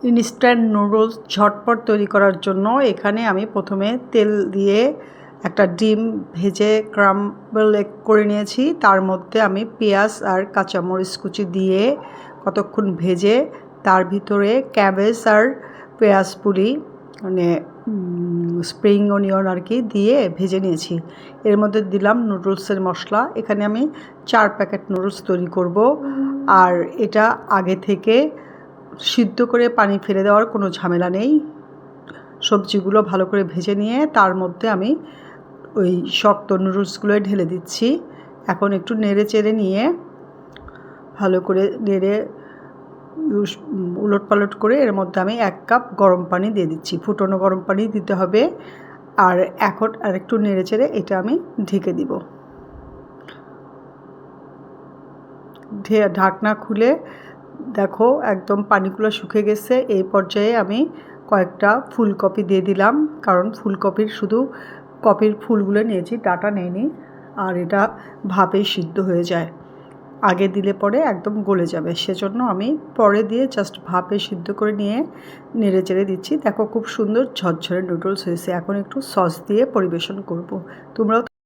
Instant noodles ঝটপট তৈরি করার জন্য এখানে আমি প্রথমে তেল দিয়ে একটা ডিম ভেজে ক্রাম্বল এগ করে নিয়েছি। তার মধ্যে আমি পেঁয়াজ আর কাঁচামরিচ কুচি দিয়ে কতক্ষণ ভেজে তার ভিতরে ক্যাবেজ আর পেঁয়াজ পুলি মানে স্প্রিং অনিয়ন আর কি দিয়ে ভেজে নিয়েছি। এর মধ্যে দিলাম নুডলসের মশলা। এখানে আমি 4 প্যাকেট নুডলস তৈরি করব। আর এটা আগে থেকে সিদ্ধ করে পানি ফেলে দেওয়ার কোনো ঝামেলা নেই। সবজিগুলো ভালো করে ভেজে নিয়ে তার মধ্যে আমি ওই শক্ত নুডলসগুলো ঢেলে দিচ্ছি। এখন একটু নেড়ে চেড়ে নিয়ে ভালো করে নেড়ে উলট পালট করে এর মধ্যে আমি 1 কাপ গরম পানি দিয়ে দিচ্ছি। ফুটনো গরম পানি দিতে হবে। আর এখন আরেকটু নেড়ে চেড়ে এটা আমি ঢেকে দিব। ঢাকনা খুলে দেখো একদম পানিগুলো শুকিয়ে গেছে। এই পর্যায়ে আমি কয়েকটা ফুলকপি দিয়ে দিলাম, কারণ ফুলকপির শুধু কপির ফুলগুলো নিয়েছি, ডাটা নেইনি। আর এটা ভাপেই সিদ্ধ হয়ে যায়, আগে দিলে পরে একদম গলে যাবে, সেজন্য আমি পরে দিয়ে জাস্ট ভাপে সিদ্ধ করে নিয়ে নেড়ে চেড়ে দিচ্ছি। দেখো খুব সুন্দর ঝরঝরে নুডলস হয়েছে। এখন একটু সস দিয়ে পরিবেশন করব। তোমরাও